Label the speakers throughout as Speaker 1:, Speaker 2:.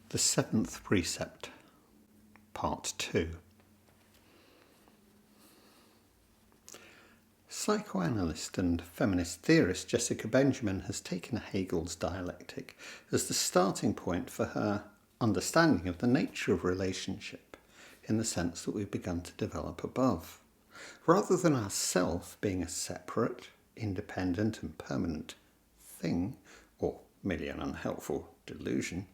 Speaker 1: The Seventh Precept, Part 2. Psychoanalyst and feminist theorist Jessica Benjamin has taken Hegel's dialectic as the starting point for her understanding of the nature of relationship, in the sense that we've begun to develop above. Rather than our self being a separate, independent and permanent thing, or merely an unhelpful delusion,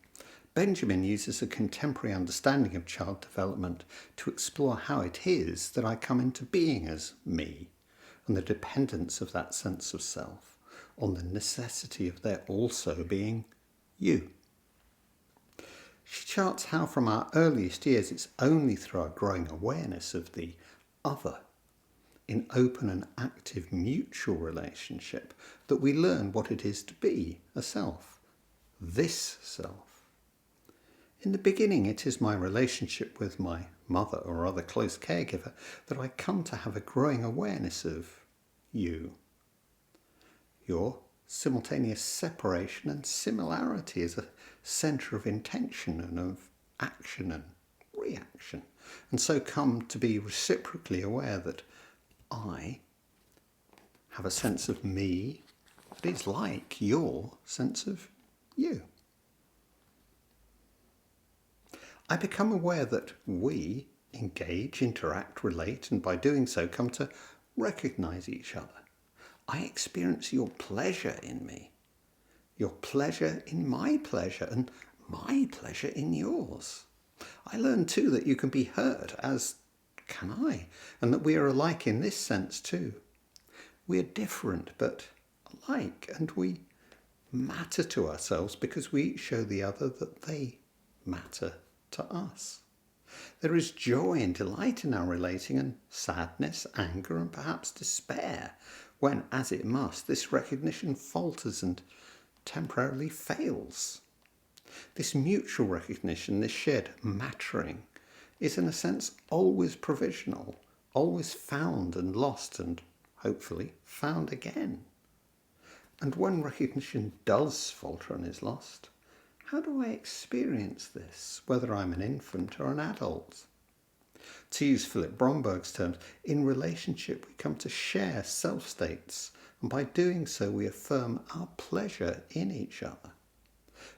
Speaker 1: Benjamin uses a contemporary understanding of child development to explore how it is that I come into being as me, and the dependence of that sense of self on the necessity of there also being you. She charts how from our earliest years it's only through our growing awareness of the other, in open and active mutual relationship, that we learn what it is to be a self, this self. In the beginning, it is my relationship with my mother or other close caregiver that I come to have a growing awareness of you. Your simultaneous separation and similarity as a centre of intention and of action and reaction, and so come to be reciprocally aware that I have a sense of me that is like your sense of you. I become aware that we engage, interact, relate, and by doing so come to recognise each other. I experience your pleasure in me, your pleasure in my pleasure, and my pleasure in yours. I learn too that you can be hurt, as can I, and that we are alike in this sense too. We are different but alike, and we matter to ourselves because we show the other that they matter to us. There is joy and delight in our relating, and sadness, anger, and perhaps despair when, as it must, this recognition falters and temporarily fails. This mutual recognition, this shared mattering, is in a sense always provisional, always found and lost, and hopefully found again. And when recognition does falter and is lost, how do I experience this, whether I'm an infant or an adult? To use Philip Bromberg's terms, in relationship we come to share self-states, and by doing so we affirm our pleasure in each other.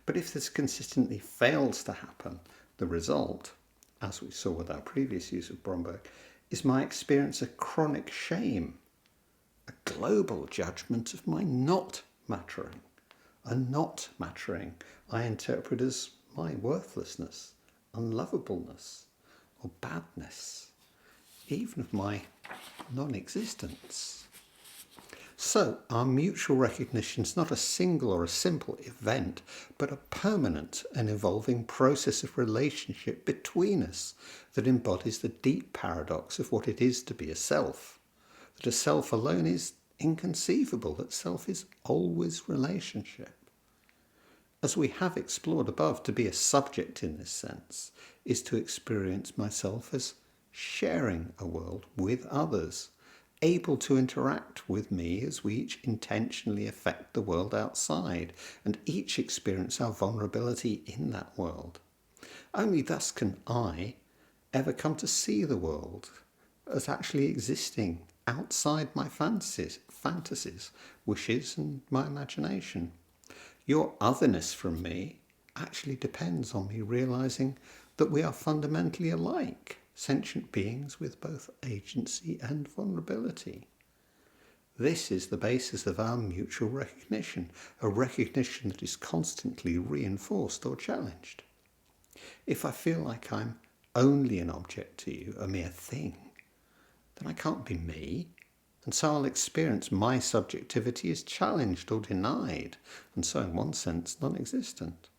Speaker 1: But if this consistently fails to happen, the result, as we saw with our previous use of Bromberg, is my experience of chronic shame, a global judgment of my not mattering. A not mattering I interpret as my worthlessness, unlovableness, or badness, even of my non-existence. So our mutual recognition is not a single or a simple event, but a permanent and evolving process of relationship between us that embodies the deep paradox of what it is to be a self, that a self alone is inconceivable, that self is always relationship. As we have explored above, to be a subject in this sense is to experience myself as sharing a world with others, able to interact with me as we each intentionally affect the world outside and each experience our vulnerability in that world. Only thus can I ever come to see the world as actually existing outside my fantasies, wishes and my imagination. Your otherness from me actually depends on me realising that we are fundamentally alike, sentient beings with both agency and vulnerability. This is the basis of our mutual recognition, a recognition that is constantly reinforced or challenged. If I feel like I'm only an object to you, a mere thing, then I can't be me. And so I'll experience my subjectivity as challenged or denied, and so in one sense non-existent.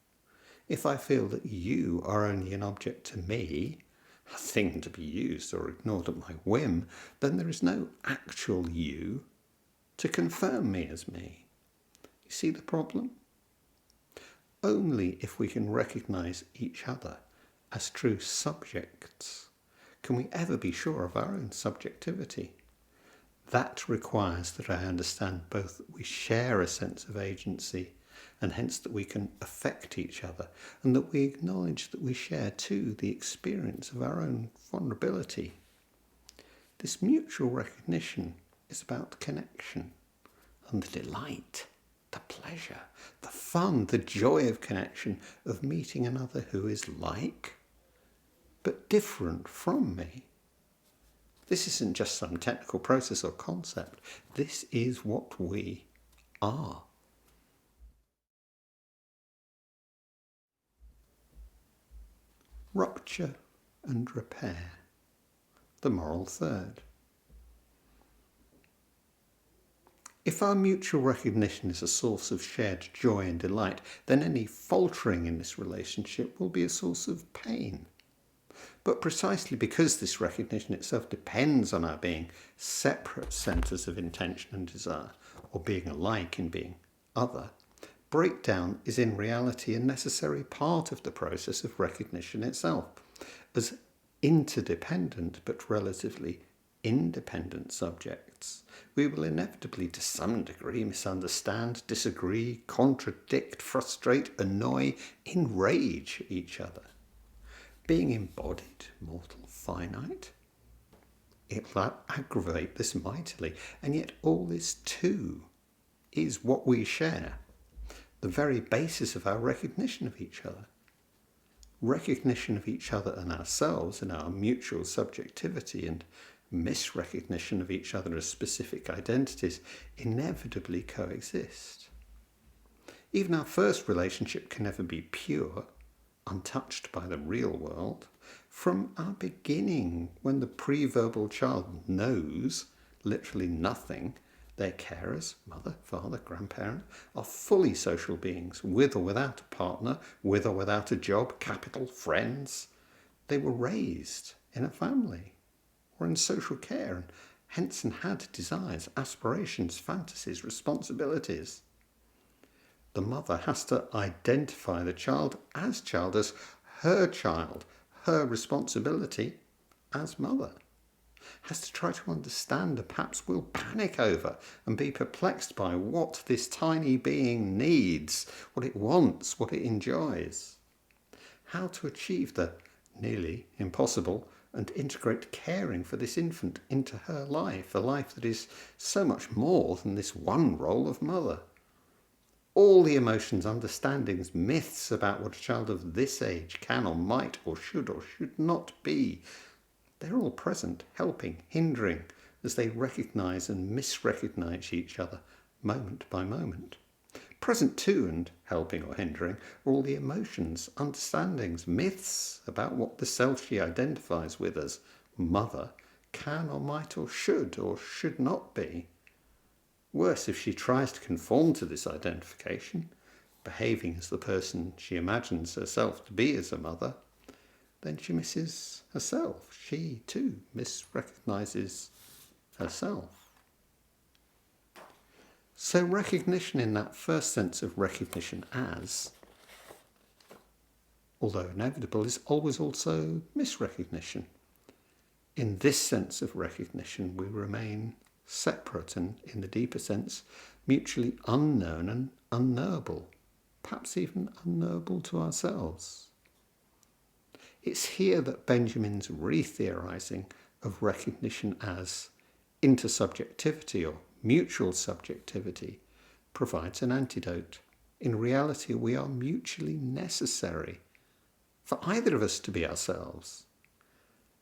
Speaker 1: If I feel that you are only an object to me, a thing to be used or ignored at my whim, then there is no actual you to confirm me as me. You see the problem? Only if we can recognise each other as true subjects can we ever be sure of our own subjectivity. That requires that I understand both we share a sense of agency and hence that we can affect each other, and that we acknowledge that we share too the experience of our own vulnerability. This mutual recognition is about connection and the delight, the pleasure, the fun, the joy of connection, of meeting another who is like, but different from me. This isn't just some technical process or concept. This is what we are. Rupture and repair. The moral third. If our mutual recognition is a source of shared joy and delight, then any faltering in this relationship will be a source of pain. But precisely because this recognition itself depends on our being separate centres of intention and desire, or being alike in being other, breakdown is in reality a necessary part of the process of recognition itself, as interdependent but relatively independent subjects. We will inevitably, to some degree, misunderstand, disagree, contradict, frustrate, annoy, enrage each other. Being embodied, mortal, finite, it will aggravate this mightily, and yet all this too is what we share, the very basis of our recognition of each other. Recognition of each other and ourselves and our mutual subjectivity and misrecognition of each other as specific identities inevitably coexist. Even our first relationship can never be pure, untouched by the real world. From our beginning, when the pre-verbal child knows literally nothing, their carers, mother, father, grandparent, are fully social beings, with or without a partner, with or without a job, capital, friends. They were raised in a family or in social care, and hence had desires, aspirations, fantasies, responsibilities. The mother has to identify the child, as her responsibility as mother. Has to try to understand and perhaps will panic over and be perplexed by what this tiny being needs, what it wants, what it enjoys. How to achieve the nearly impossible and integrate caring for this infant into her life, a life that is so much more than this one role of mother. All the emotions, understandings, myths about what a child of this age can or might or should not be, they're all present, helping, hindering, as they recognise and misrecognise each other moment by moment. Present too, and helping or hindering, are all the emotions, understandings, myths about what the self she identifies with as mother can or might or should not be. Worse, if she tries to conform to this identification, behaving as the person she imagines herself to be as a mother, then she misses herself. She too misrecognises herself. So recognition in that first sense of recognition as, although inevitable, is always also misrecognition. In this sense of recognition, we remain separate and, in the deeper sense, mutually unknown and unknowable, perhaps even unknowable to ourselves. It's here that Benjamin's re-theorising of recognition as intersubjectivity or mutual subjectivity provides an antidote. In reality, we are mutually necessary for either of us to be ourselves.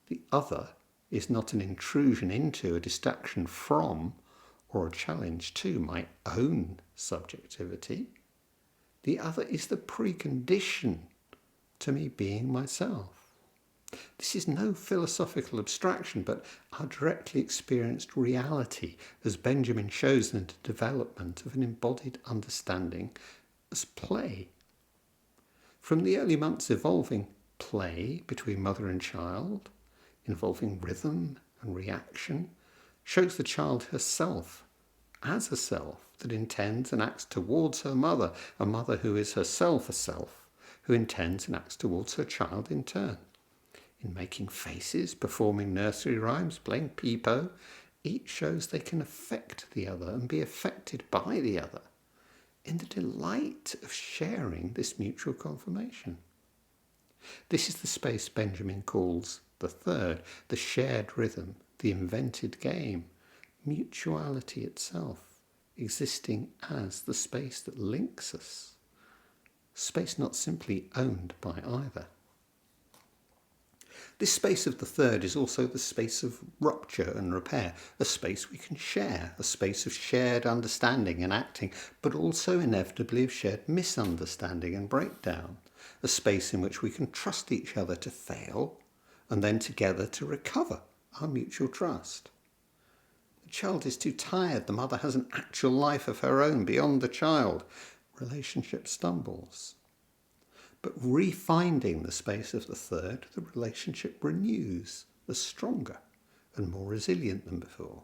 Speaker 1: The other is not an intrusion into, a distraction from, or a challenge to my own subjectivity. The other is the precondition to me being myself. This is no philosophical abstraction, but our directly experienced reality, as Benjamin shows in the development of an embodied understanding as play. From the early months evolving play between mother and child, involving rhythm and reaction, shows the child herself as a self that intends and acts towards her mother, a mother who is herself a self, who intends and acts towards her child in turn. In making faces, performing nursery rhymes, playing peepo, each shows they can affect the other and be affected by the other. in the delight of sharing this mutual confirmation. This is the space Benjamin calls the third, the shared rhythm, the invented game, mutuality itself, existing as the space that links us, space not simply owned by either. This space of the third is also the space of rupture and repair, a space we can share, a space of shared understanding and acting, but also inevitably of shared misunderstanding and breakdown, a space in which we can trust each other to fail and then together to recover our mutual trust. The child is too tired, the mother has an actual life of her own beyond the child. Relationship stumbles. But refinding the space of the third, the relationship renews as stronger and more resilient than before.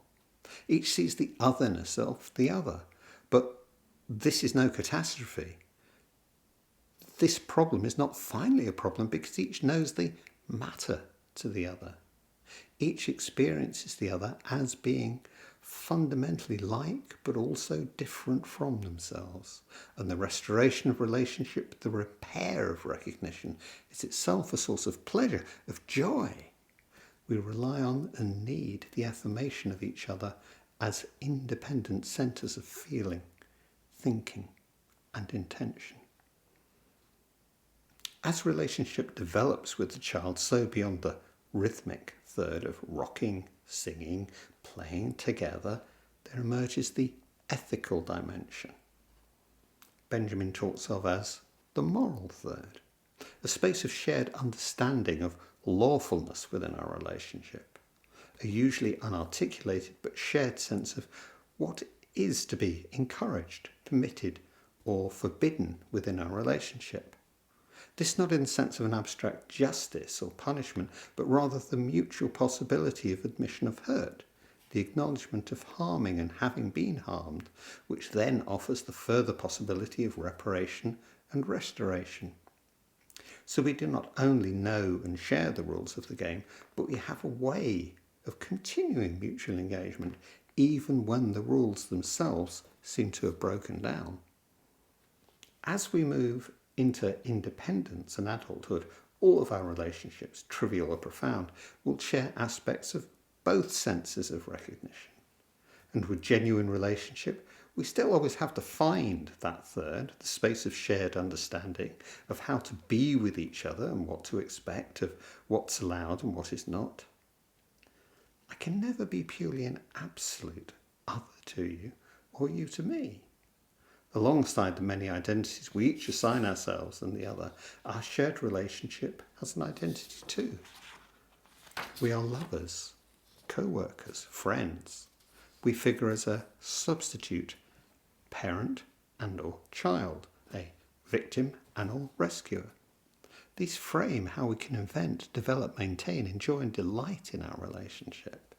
Speaker 1: Each sees the otherness of the other, but this is no catastrophe. This problem is not finally a problem because each knows they matter to the other. Each experiences the other as being fundamentally like but also different from themselves. And the restoration of relationship, the repair of recognition, is itself a source of pleasure, of joy. We rely on and need the affirmation of each other as independent centres of feeling, thinking and intention. As relationship develops with the child, so beyond the rhythmic third of rocking, singing, playing together, there emerges the ethical dimension. Benjamin talks of as the moral third, a space of shared understanding of lawfulness within our relationship, a usually unarticulated but shared sense of what is to be encouraged, permitted, or forbidden within our relationship. This not in the sense of an abstract justice or punishment, but rather the mutual possibility of admission of hurt, the acknowledgement of harming and having been harmed, which then offers the further possibility of reparation and restoration. So we do not only know and share the rules of the game, but we have a way of continuing mutual engagement, even when the rules themselves seem to have broken down. As we move into independence and adulthood, all of our relationships, trivial or profound, will share aspects of both senses of recognition. And with genuine relationship, we still always have to find that third, the space of shared understanding of how to be with each other and what to expect, of what's allowed and what is not. I can never be purely an absolute other to you or you to me. Alongside the many identities we each assign ourselves and the other, our shared relationship has an identity too. We are lovers, co-workers, friends. We figure as a substitute, parent and or child, a victim and or rescuer. These frame how we can invent, develop, maintain, enjoy and delight in our relationship.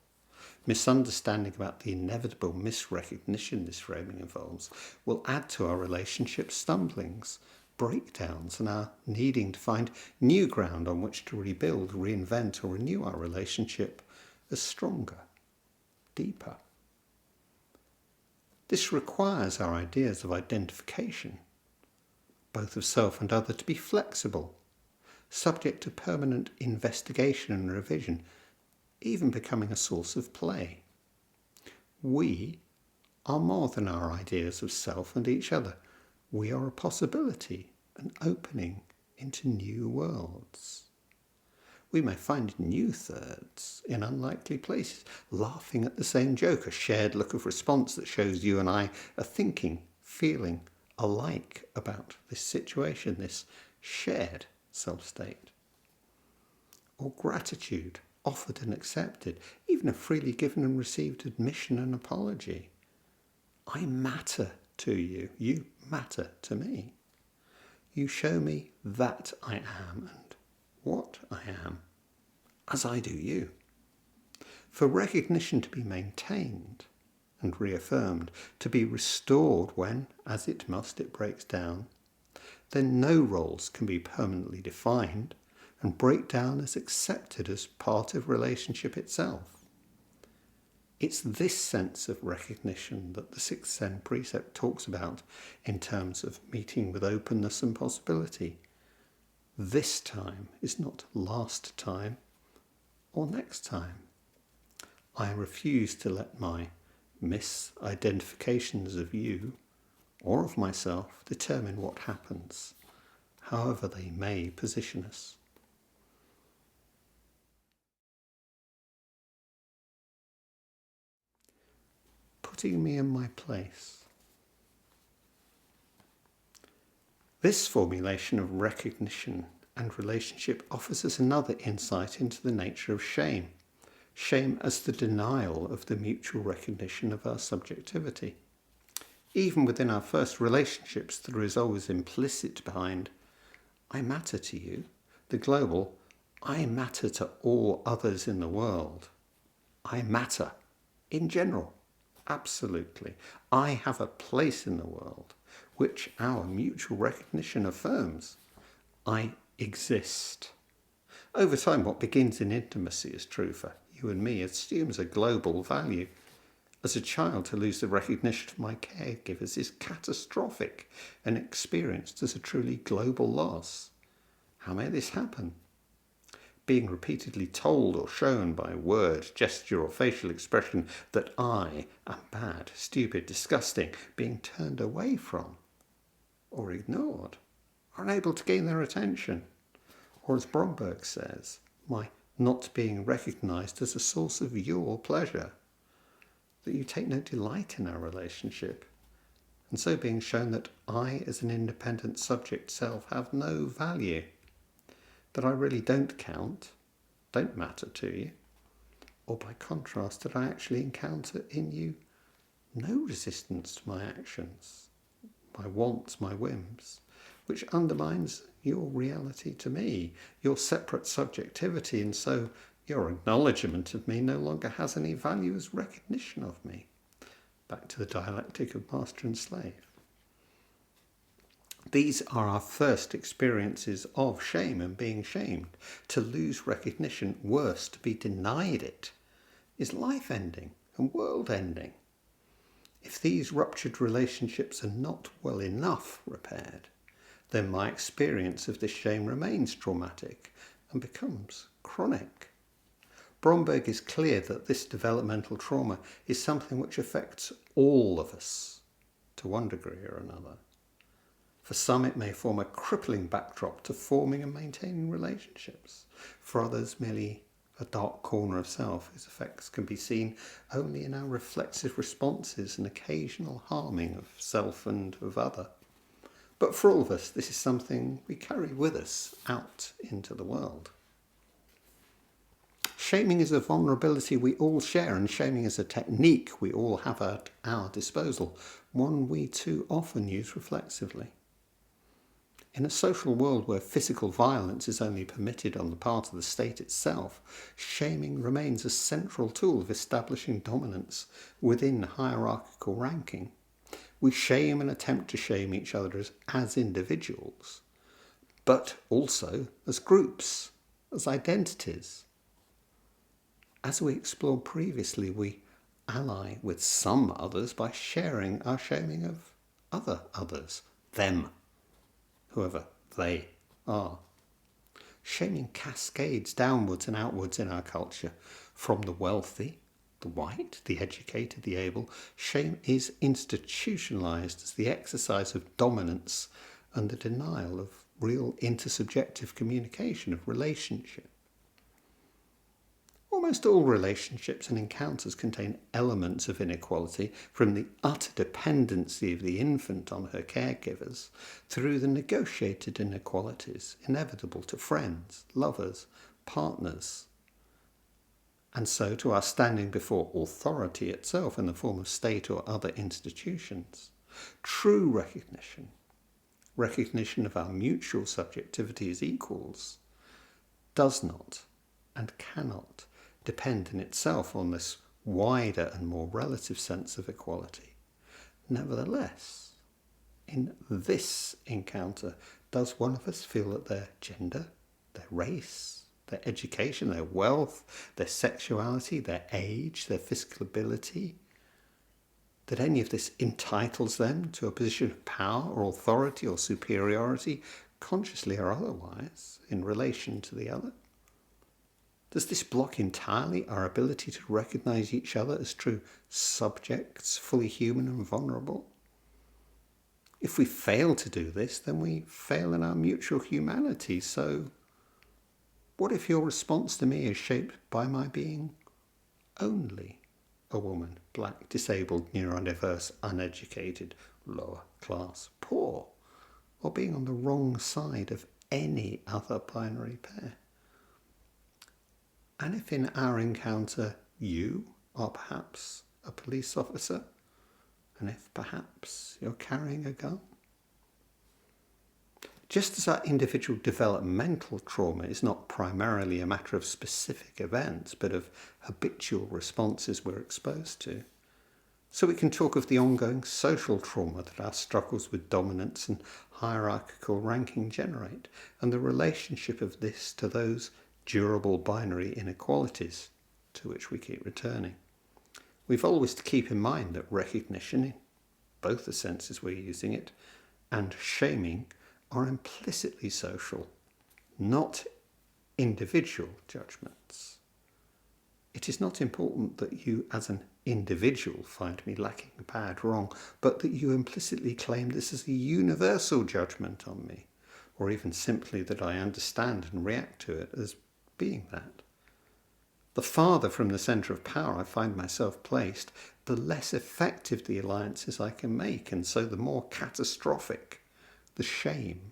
Speaker 1: Misunderstanding about the inevitable misrecognition this framing involves will add to our relationship stumblings, breakdowns, and our needing to find new ground on which to rebuild, reinvent, or renew our relationship as stronger, deeper. This requires our ideas of identification, both of self and other, to be flexible, subject to permanent investigation and revision, even becoming a source of play. We are more than our ideas of self and each other. We are a possibility, an opening into new worlds. We may find new thirds in unlikely places, laughing at the same joke, a shared look of response that shows you and I are thinking, feeling alike about this situation, this shared self-state. Or gratitude, offered and accepted, even a freely given and received admission and apology. I matter to you, you matter to me. You show me that I am and what I am, as I do you. For recognition to be maintained and reaffirmed, to be restored when, as it must, it breaks down, then no roles can be permanently defined, and breakdown is accepted as part of relationship itself. It's this sense of recognition that the Sixth Zen Precept talks about in terms of meeting with openness and possibility. This time is not last time or next time. I refuse to let my misidentifications of you or of myself determine what happens, however they may position us. Putting me in my place. This formulation of recognition and relationship offers us another insight into the nature of shame. Shame as the denial of the mutual recognition of our subjectivity. Even within our first relationships, there is always implicit behind, I matter to you, the global, I matter to all others in the world. I matter in general. Absolutely. I have a place in the world, which our mutual recognition affirms. I exist. Over time, what begins in intimacy is true for you and me assumes a global value. As a child, to lose the recognition of my caregivers is catastrophic and experienced as a truly global loss. How may this happen? Being repeatedly told or shown by word, gesture or facial expression that I am bad, stupid, disgusting, being turned away from or ignored, or unable to gain their attention. Or as Bromberg says, my not being recognised as a source of your pleasure, that you take no delight in our relationship, and so being shown that I as an independent subject self have no value, that I really don't count, don't matter to you, or by contrast that I actually encounter in you no resistance to my actions, my wants, my whims, which undermines your reality to me, your separate subjectivity, and so your acknowledgement of me no longer has any value as recognition of me. Back to the dialectic of master and slave. These are our first experiences of shame and being shamed. To lose recognition, worse, to be denied it, is life-ending and world-ending. If these ruptured relationships are not well enough repaired, then my experience of this shame remains traumatic and becomes chronic. Bromberg is clear that this developmental trauma is something which affects all of us to one degree or another. For some, it may form a crippling backdrop to forming and maintaining relationships. For others, merely a dark corner of self whose effects can be seen only in our reflexive responses and occasional harming of self and of other. But for all of us, this is something we carry with us out into the world. Shaming is a vulnerability we all share, and shaming is a technique we all have at our disposal, one we too often use reflexively. In a social world where physical violence is only permitted on the part of the state itself, shaming remains a central tool of establishing dominance within hierarchical ranking. We shame and attempt to shame each other as individuals, but also as groups, as identities. As we explored previously, we ally with some others by sharing our shaming of other others, them, whoever they are. Shaming cascades downwards and outwards in our culture. From the wealthy, the white, the educated, the able, shame is institutionalized as the exercise of dominance and the denial of real intersubjective communication of relationship. Almost all relationships and encounters contain elements of inequality, from the utter dependency of the infant on her caregivers through the negotiated inequalities inevitable to friends, lovers, partners, and so to our standing before authority itself in the form of state or other institutions. True recognition of our mutual subjectivity as equals, does not and cannot depend in itself on this wider and more relative sense of equality. Nevertheless, in this encounter, does one of us feel that their gender, their race, their education, their wealth, their sexuality, their age, their physical ability, that any of this entitles them to a position of power or authority or superiority, consciously or otherwise, in relation to the other? Does this block entirely our ability to recognize each other as true subjects, fully human and vulnerable? If we fail to do this, then we fail in our mutual humanity. So, what if your response to me is shaped by my being only a woman, black, disabled, neurodiverse, uneducated, lower class, poor, or being on the wrong side of any other binary pair? And if in our encounter you are perhaps a police officer, and if perhaps you're carrying a gun? Just as our individual developmental trauma is not primarily a matter of specific events, but of habitual responses we're exposed to, so we can talk of the ongoing social trauma that our struggles with dominance and hierarchical ranking generate, and the relationship of this to those durable binary inequalities to which we keep returning. We've always to keep in mind that recognition, in both the senses we're using it, and shaming are implicitly social, not individual judgments. It is not important that you as an individual find me lacking, bad, wrong, but that you implicitly claim this as a universal judgment on me, or even simply that I understand and react to it as being that. The farther from the centre of power I find myself placed, the less effective the alliances I can make, and so the more catastrophic the shame,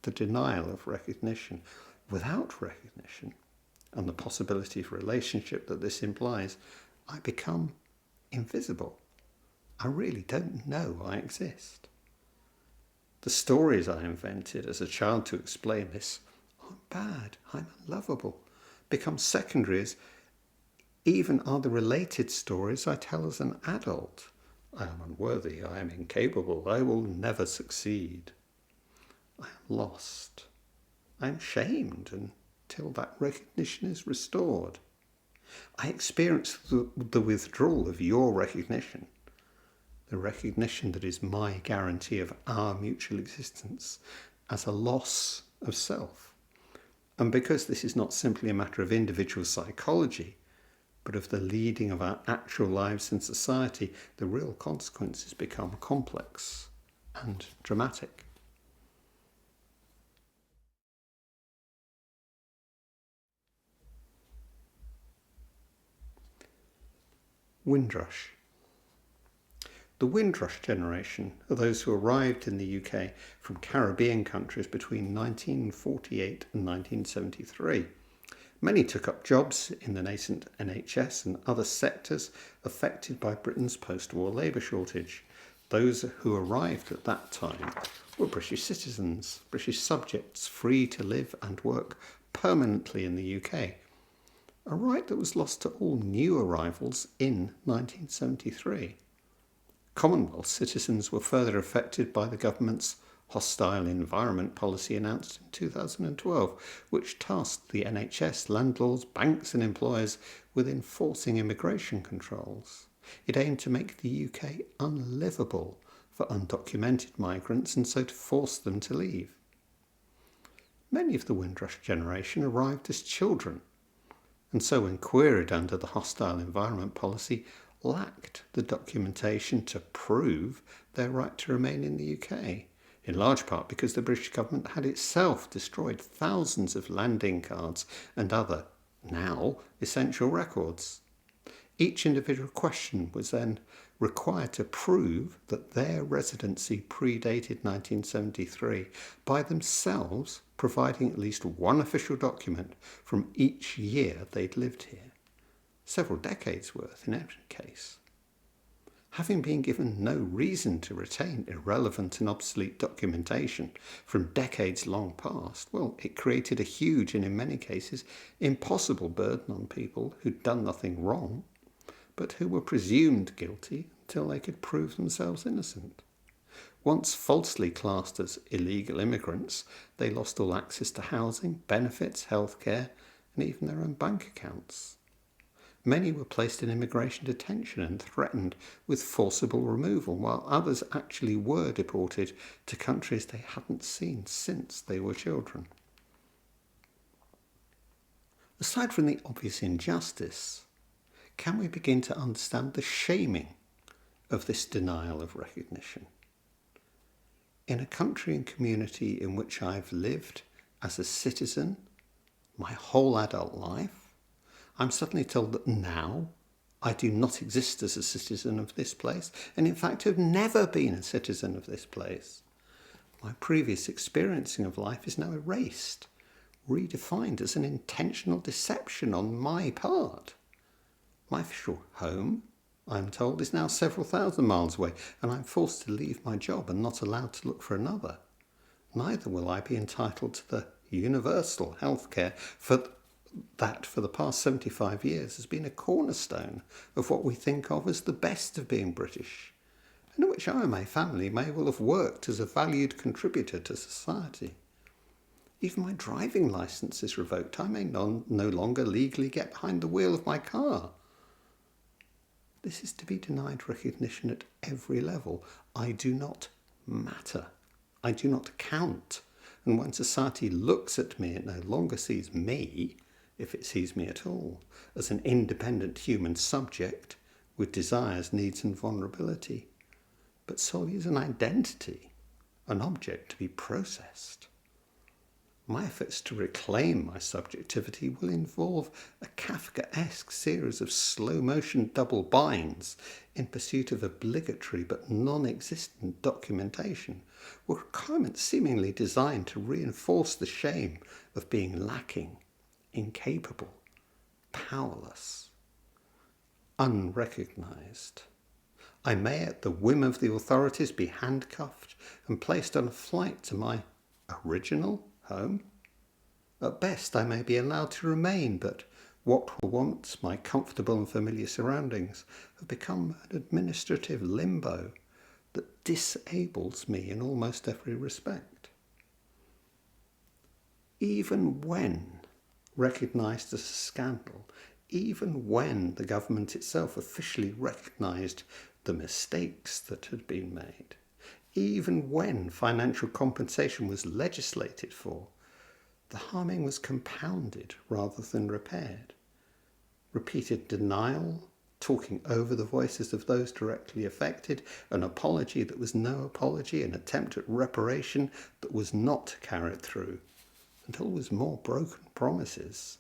Speaker 1: the denial of recognition. Without recognition, and the possibility of relationship that this implies, I become invisible. I really don't know I exist. The stories I invented as a child to explain this, I'm bad, I'm unlovable, become secondary as even are the related stories I tell as an adult. I am unworthy, I am incapable, I will never succeed. I am lost. I am shamed until that recognition is restored. I experience the withdrawal of your recognition, the recognition that is my guarantee of our mutual existence, as a loss of self. And because this is not simply a matter of individual psychology, but of the leading of our actual lives in society, the real consequences become complex and dramatic. Windrush. The Windrush generation are those who arrived in the UK from Caribbean countries between 1948 and 1973. Many took up jobs in the nascent NHS and other sectors affected by Britain's post-war labour shortage. Those who arrived at that time were British citizens, British subjects free to live and work permanently in the UK, a right that was lost to all new arrivals in 1973. Commonwealth citizens were further affected by the government's hostile environment policy announced in 2012, which tasked the NHS, landlords, banks and employers with enforcing immigration controls. It aimed to make the UK unlivable for undocumented migrants and so to force them to leave. Many of the Windrush generation arrived as children, and so when queried under the hostile environment policy, lacked the documentation to prove their right to remain in the UK, in large part because the British government had itself destroyed thousands of landing cards and other, now, essential records. Each individual question was then required to prove that their residency predated 1973 by themselves providing at least one official document from each year they'd lived here. Several decades worth in every case. Having been given no reason to retain irrelevant and obsolete documentation from decades long past, well, it created a huge and in many cases impossible burden on people who'd done nothing wrong, but who were presumed guilty until they could prove themselves innocent. Once falsely classed as illegal immigrants, they lost all access to housing, benefits, healthcare, and even their own bank accounts. Many were placed in immigration detention and threatened with forcible removal, while others actually were deported to countries they hadn't seen since they were children. Aside from the obvious injustice, can we begin to understand the shaming of this denial of recognition? In a country and community in which I've lived as a citizen my whole adult life, I'm suddenly told that now I do not exist as a citizen of this place, and in fact have never been a citizen of this place. My previous experiencing of life is now erased, redefined as an intentional deception on my part. My official home, I'm told, is now several thousand miles away, and I'm forced to leave my job and not allowed to look for another. Neither will I be entitled to the universal healthcare that for the past 75 years has been a cornerstone of what we think of as the best of being British, and in which I and my family may well have worked as a valued contributor to society. Even my driving licence is revoked. I may no longer legally get behind the wheel of my car. This is to be denied recognition at every level. I do not matter. I do not count. And when society looks at me, it no longer sees me, if it sees me at all, as an independent human subject with desires, needs and vulnerability, but solely as an identity, an object to be processed. My efforts to reclaim my subjectivity will involve a Kafkaesque series of slow-motion double binds in pursuit of obligatory but non-existent documentation, requirements seemingly designed to reinforce the shame of being lacking, incapable, powerless, unrecognised. I may, at the whim of the authorities, be handcuffed and placed on a flight to my original home. At best, I may be allowed to remain, but what were once my comfortable and familiar surroundings have become an administrative limbo that disables me in almost every respect. Even when recognised as a scandal, even when the government itself officially recognised the mistakes that had been made, even when financial compensation was legislated for, the harming was compounded rather than repaired. Repeated denial, talking over the voices of those directly affected, an apology that was no apology, an attempt at reparation that was not carried through, and always more broken promises.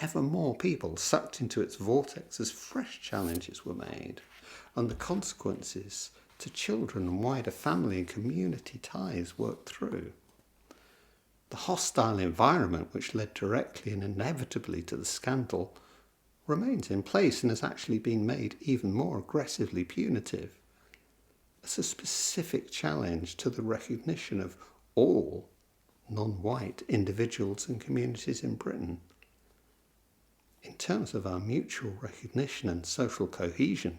Speaker 1: Ever more people sucked into its vortex as fresh challenges were made, and the consequences to children and wider family and community ties worked through. The hostile environment which led directly and inevitably to the scandal remains in place and has actually been made even more aggressively punitive as a specific challenge to the recognition of all non-white individuals and communities in Britain. In terms of our mutual recognition and social cohesion,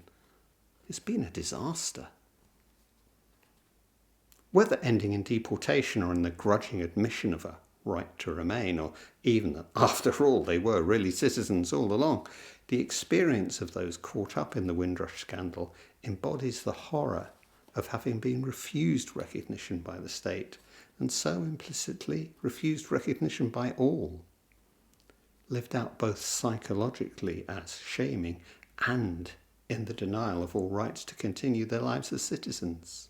Speaker 1: it's been a disaster. Whether ending in deportation or in the grudging admission of a right to remain, or even that, after all, they were really citizens all along, the experience of those caught up in the Windrush scandal embodies the horror of having been refused recognition by the state, and so implicitly refused recognition by all, lived out both psychologically as shaming and in the denial of all rights to continue their lives as citizens.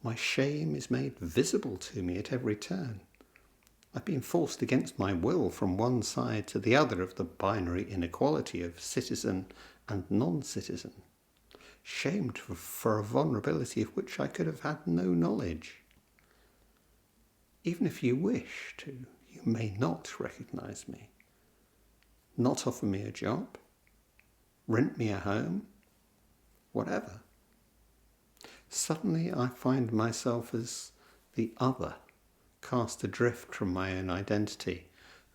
Speaker 1: My shame is made visible to me at every turn. I've been forced against my will from one side to the other of the binary inequality of citizen and non-citizen, shamed for a vulnerability of which I could have had no knowledge. Even if you wish to, you may not recognise me, not offer me a job, rent me a home, whatever. Suddenly I find myself as the other, cast adrift from my own identity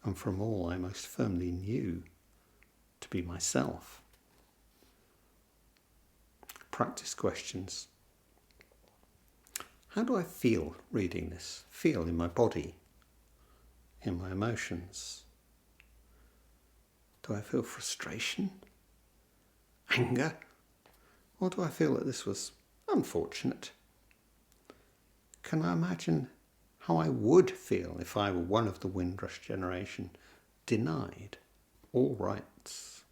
Speaker 1: and from all I most firmly knew to be myself. Practice questions. How do I feel reading this? Feel in my body, in my emotions? Do I feel frustration, anger, or do I feel that this was unfortunate? Can I imagine how I would feel if I were one of the Windrush generation, denied all rights?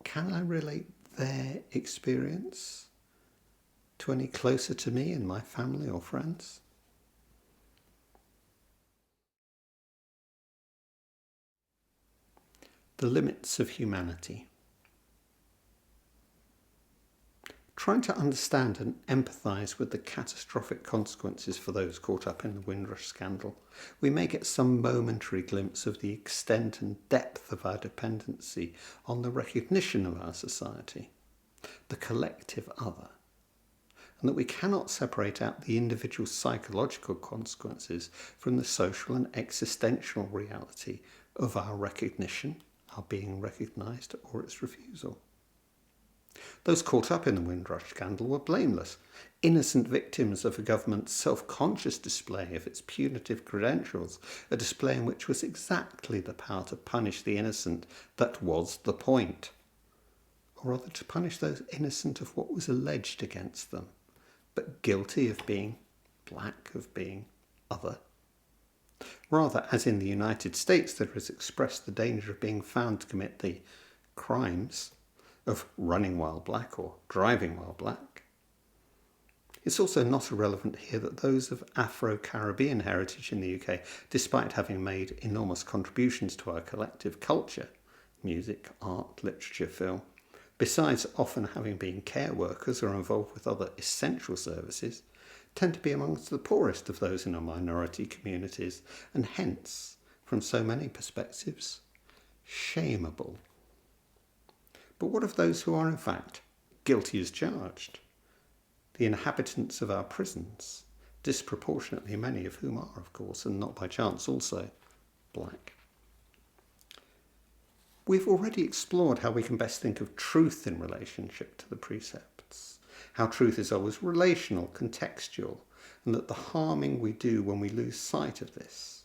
Speaker 1: Can I relate their experience to any closer to me in my family or friends? The limits of humanity. Trying to understand and empathise with the catastrophic consequences for those caught up in the Windrush scandal, we may get some momentary glimpse of the extent and depth of our dependency on the recognition of our society, the collective other, and that we cannot separate out the individual psychological consequences from the social and existential reality of our recognition, our being recognised, or its refusal. Those caught up in the Windrush scandal were blameless, innocent victims of a government's self-conscious display of its punitive credentials, a display in which was exactly the power to punish the innocent that was the point, or rather to punish those innocent of what was alleged against them, but guilty of being black, of being other. Rather, as in the United States, there is expressed the danger of being found to commit the crimes of running while black or driving while black. It's also not irrelevant here that those of Afro-Caribbean heritage in the UK, despite having made enormous contributions to our collective culture, music, art, literature, film, besides often having been care workers or involved with other essential services, tend to be amongst the poorest of those in our minority communities, and hence, from so many perspectives, shameable. But what of those who are in fact guilty as charged? The inhabitants of our prisons, disproportionately many of whom are, of course, and not by chance also, black. We've already explored how we can best think of truth in relationship to the precepts, how truth is always relational, contextual, and that the harming we do when we lose sight of this,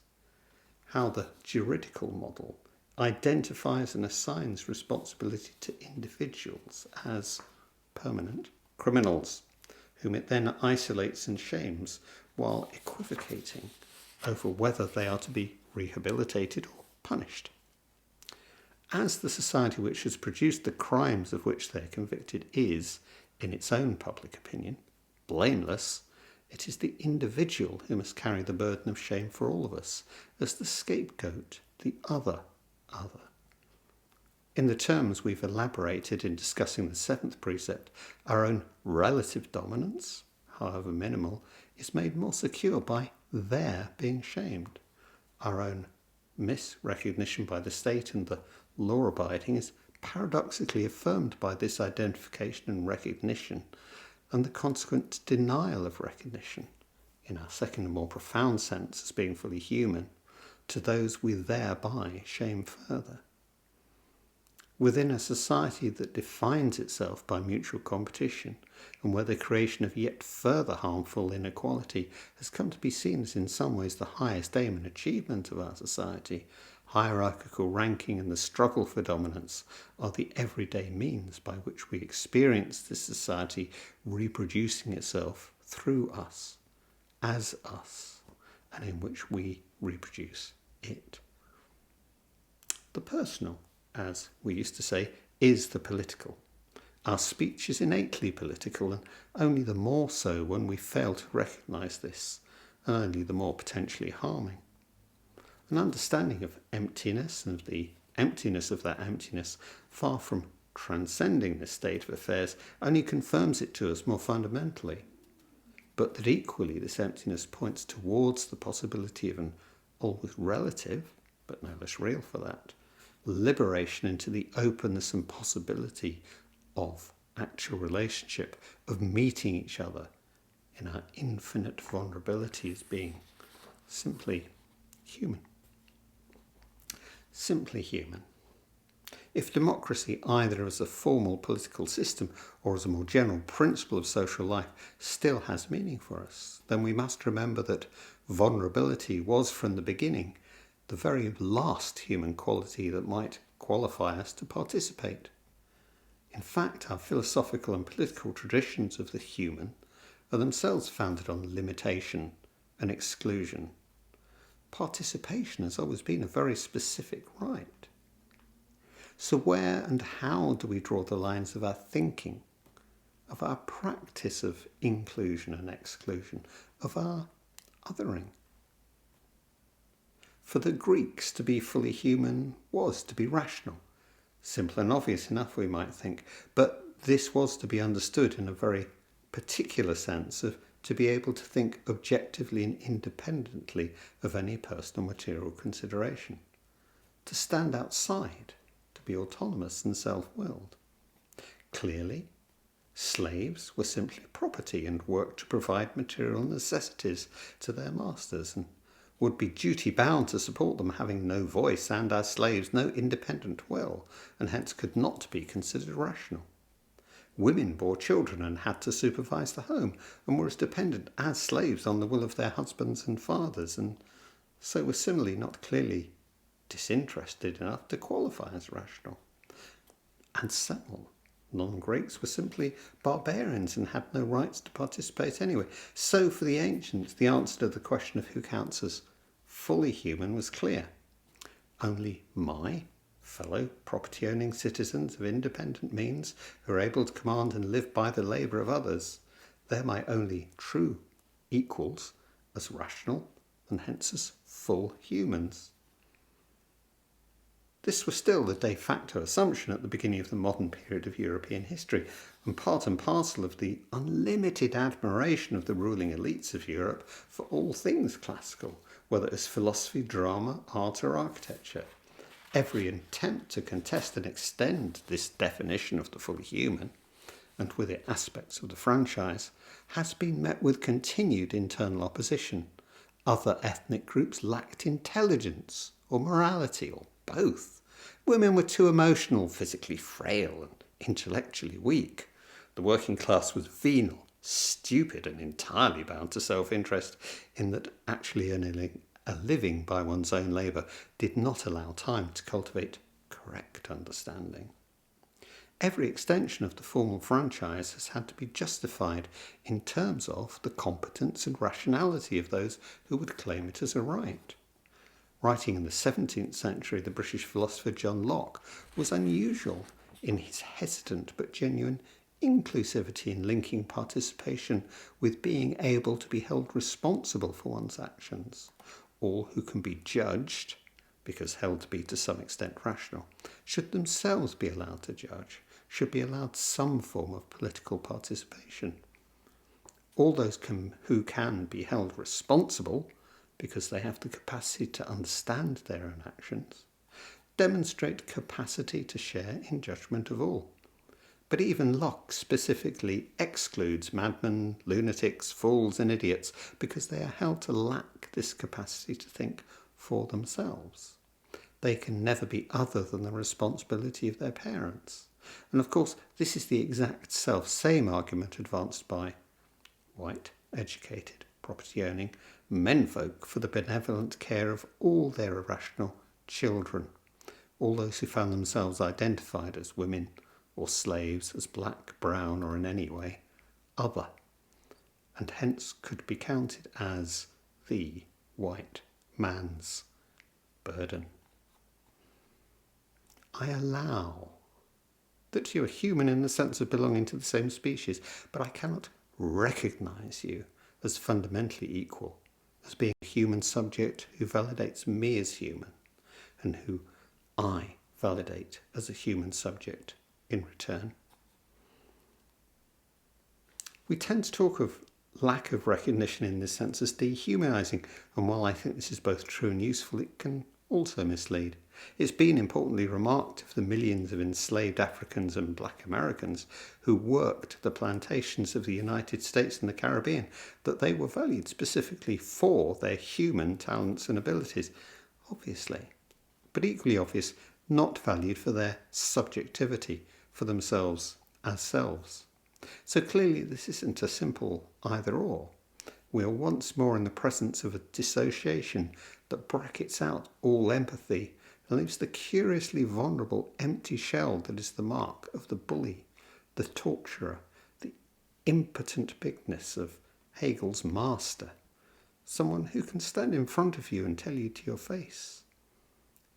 Speaker 1: how the juridical model identifies and assigns responsibility to individuals as permanent criminals, whom it then isolates and shames while equivocating over whether they are to be rehabilitated or punished. As the society which has produced the crimes of which they are convicted is, in its own public opinion, blameless, it is the individual who must carry the burden of shame for all of us, as the scapegoat, the other. In the terms we've elaborated in discussing the seventh precept, our own relative dominance, however minimal, is made more secure by their being shamed. Our own misrecognition by the state and the law-abiding is paradoxically affirmed by this identification and recognition, and the consequent denial of recognition, in our second and more profound sense as being fully human, to those we thereby shame further. Within a society that defines itself by mutual competition, and where the creation of yet further harmful inequality has come to be seen as in some ways the highest aim and achievement of our society, hierarchical ranking and the struggle for dominance are the everyday means by which we experience this society reproducing itself through us, as us, and in which we reproduce it. The personal, as we used to say, is the political. Our speech is innately political, and only the more so when we fail to recognise this, and only the more potentially harming. An understanding of emptiness and of the emptiness of that emptiness, far from transcending this state of affairs, only confirms it to us more fundamentally. But that equally this emptiness points towards the possibility of an always relative, but no less real for that, liberation into the openness and possibility of actual relationship, of meeting each other in our infinite vulnerability as being simply human. Simply human. If democracy, either as a formal political system or as a more general principle of social life, still has meaning for us, then we must remember that vulnerability was from the beginning the very last human quality that might qualify us to participate. In fact, our philosophical and political traditions of the human are themselves founded on limitation and exclusion. Participation has always been a very specific right. So where and how do we draw the lines of our thinking, of our practice of inclusion and exclusion, of our othering? For the Greeks, to be fully human was to be rational. Simple and obvious enough, we might think, but this was to be understood in a very particular sense of to be able to think objectively and independently of any personal material consideration, to stand outside, to be autonomous and self-willed. Clearly, slaves were simply property and worked to provide material necessities to their masters and would be duty-bound to support them, having no voice and, as slaves, no independent will, and hence could not be considered rational. Women bore children and had to supervise the home, and were as dependent as slaves on the will of their husbands and fathers, and so were similarly not clearly disinterested enough to qualify as rational. And so, non-Greeks were simply barbarians and had no rights to participate anyway. So for the ancients, the answer to the question of who counts as fully human was clear. Only my fellow property-owning citizens of independent means who are able to command and live by the labour of others, they're my only true equals as rational and hence as full humans. This was still the de facto assumption at the beginning of the modern period of European history, and part and parcel of the unlimited admiration of the ruling elites of Europe for all things classical, whether as philosophy, drama, art or architecture. Every attempt to contest and extend this definition of the full human, and with it aspects of the franchise, has been met with continued internal opposition. Other ethnic groups lacked intelligence or morality or both. Women were too emotional, physically frail and intellectually weak. The working class was venal, stupid and entirely bound to self-interest, in that actually earning a living by one's own labour did not allow time to cultivate correct understanding. Every extension of the formal franchise has had to be justified in terms of the competence and rationality of those who would claim it as a right. Writing in the 17th century, the British philosopher John Locke was unusual in his hesitant but genuine inclusivity in linking participation with being able to be held responsible for one's actions. All who can be judged, because held to be to some extent rational, should themselves be allowed to judge, should be allowed some form of political participation. All those who can be held responsible, because they have the capacity to understand their own actions, demonstrate capacity to share in judgment of all. But even Locke specifically excludes madmen, lunatics, fools and idiots because they are held to lack this capacity to think for themselves. They can never be other than the responsibility of their parents. And of course, this is the exact self-same argument advanced by white, educated, property-owning menfolk for the benevolent care of all their irrational children, all those who found themselves identified as women or slaves, as black, brown, or in any way other, and hence could be counted as the white man's burden. I allow that you are human in the sense of belonging to the same species, but I cannot recognise you as fundamentally equal, as being a human subject who validates me as human, and who I validate as a human subject in return. We tend to talk of lack of recognition in this sense as dehumanising, and while I think this is both true and useful, it can also mislead. It's been importantly remarked of the millions of enslaved Africans and black Americans who worked the plantations of the United States and the Caribbean that they were valued specifically for their human talents and abilities, obviously, but equally obvious, not valued for their subjectivity, for themselves as selves. So clearly this isn't a simple either or. we are once more in the presence of a dissociation that brackets out all empathy and leaves the curiously vulnerable empty shell that is the mark of the bully, the torturer, the impotent bigness of Hegel's master, someone who can stand in front of you and tell you to your face,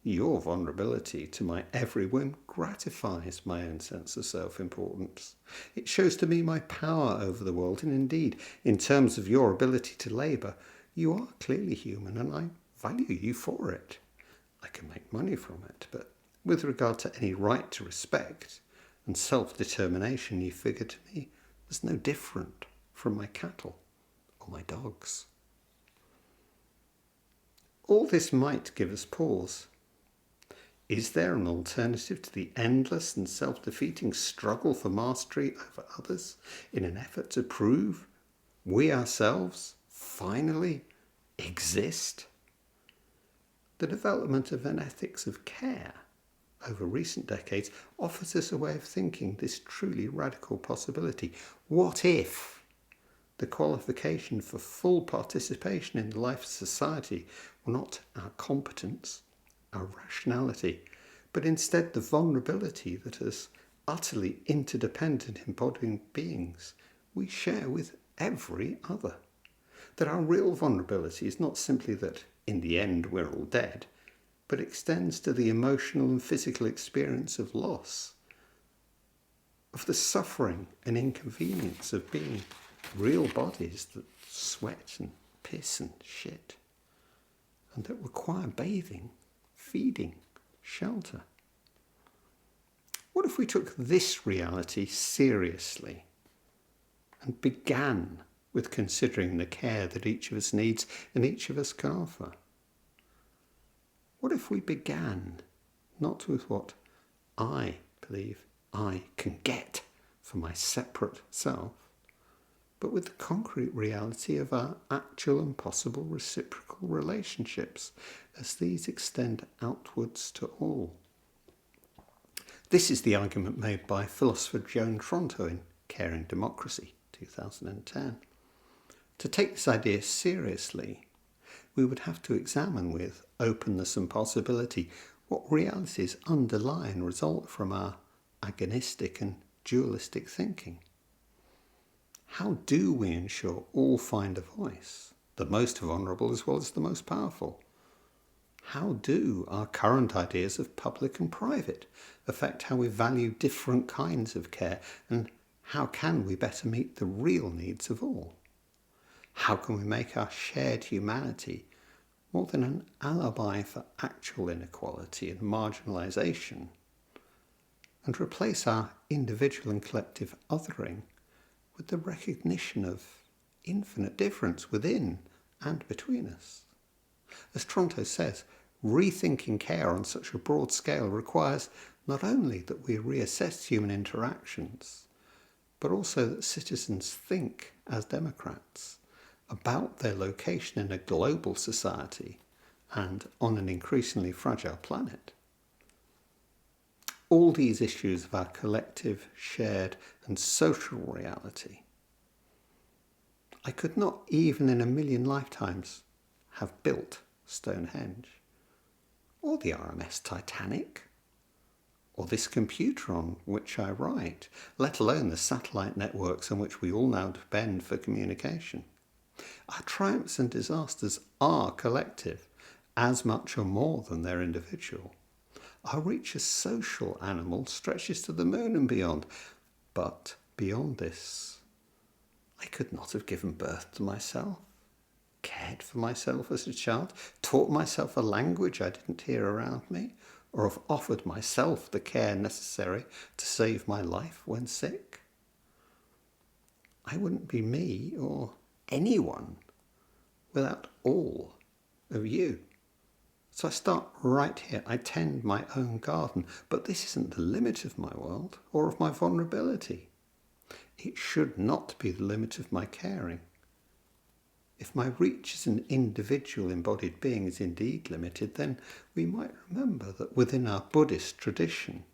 Speaker 1: your vulnerability to my every whim gratifies my own sense of self-importance. It shows to me my power over the world, and indeed, in terms of your ability to labour, you are clearly human, and I value you for it. I can make money from it, but with regard to any right to respect and self-determination, you figure to me as no different from my cattle or my dogs. All this might give us pause. Is there an alternative to the endless and self-defeating struggle for mastery over others in an effort to prove we ourselves finally exist? The development of an ethics of care over recent decades offers us a way of thinking this truly radical possibility. What if the qualification for full participation in the life of society were not our competence, our rationality, but instead the vulnerability that as utterly interdependent embodied beings we share with every other? That our real vulnerability is not simply that in the end we're all dead, but extends to the emotional and physical experience of loss, of the suffering and inconvenience of being real bodies that sweat and piss and shit, and that require bathing, feeding, shelter. What if we took this reality seriously and began with considering the care that each of us needs and each of us can offer? What if we began not with what I believe I can get for my separate self, but with the concrete reality of our actual and possible reciprocal relationships as these extend outwards to all? This is the argument made by philosopher Joan Tronto in Caring Democracy, 2010. To take this idea seriously, we would have to examine with openness and possibility what realities underlie and result from our agonistic and dualistic thinking. How do we ensure all find a voice, the most vulnerable as well as the most powerful? How do our current ideas of public and private affect how we value different kinds of care, and how can we better meet the real needs of all? How can we make our shared humanity more than an alibi for actual inequality and marginalisation, and replace our individual and collective othering with the recognition of infinite difference within and between us? As Tronto says, rethinking care on such a broad scale requires not only that we reassess human interactions, but also that citizens think as democrats about their location in a global society and on an increasingly fragile planet. All these issues of our collective, shared and social reality, I could not even in a million lifetimes have built Stonehenge, or the RMS Titanic, or this computer on which I write, let alone the satellite networks on which we all now depend for communication. Our triumphs and disasters are collective, as much or more than they're individual. Our reach as social animals stretches to the moon and beyond, but beyond this, I could not have given birth to myself, cared for myself as a child, taught myself a language I didn't hear around me, or have offered myself the care necessary to save my life when sick. I wouldn't be me or anyone without all of you. So I start right here. I tend my own garden, but this isn't the limit of my world or of my vulnerability. It should not be the limit of my caring. If my reach as an individual embodied being is indeed limited, then we might remember that within our Buddhist tradition,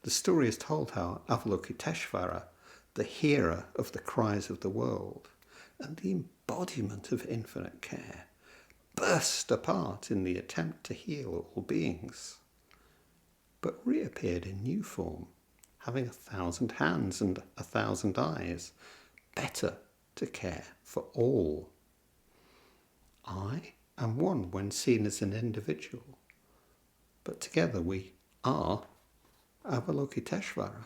Speaker 1: the story is told how Avalokiteshvara, the hearer of the cries of the world, and the embodiment of infinite care burst apart in the attempt to heal all beings, but reappeared in new form, having 1,000 hands and 1,000 eyes, better to care for all. I am one when seen as an individual, but together we are Avalokiteshvara.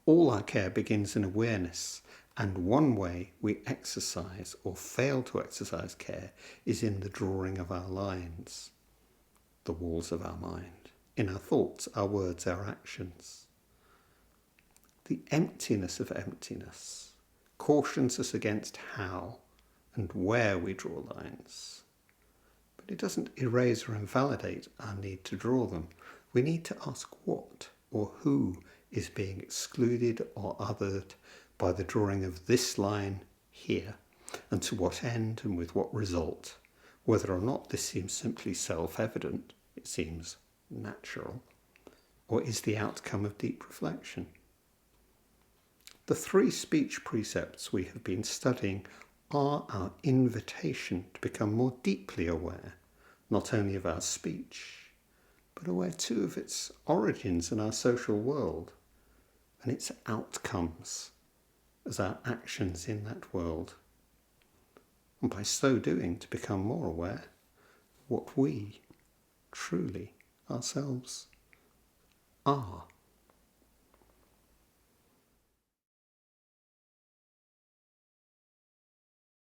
Speaker 1: All our care begins in awareness, and one way we exercise or fail to exercise care is in the drawing of our lines, the walls of our mind, in our thoughts, our words, our actions. The emptiness of emptiness cautions us against how and where we draw lines. But it doesn't erase or invalidate our need to draw them. We need to ask what or who is being excluded or othered by the drawing of this line here, and to what end and with what result. Whether or not this seems simply self-evident, it seems natural, or is the outcome of deep reflection. The 3 speech precepts we have been studying are our invitation to become more deeply aware, not only of our speech, but aware too of its origins in our social world and its outcomes as our actions in that world. And by so doing, to become more aware what we truly ourselves are.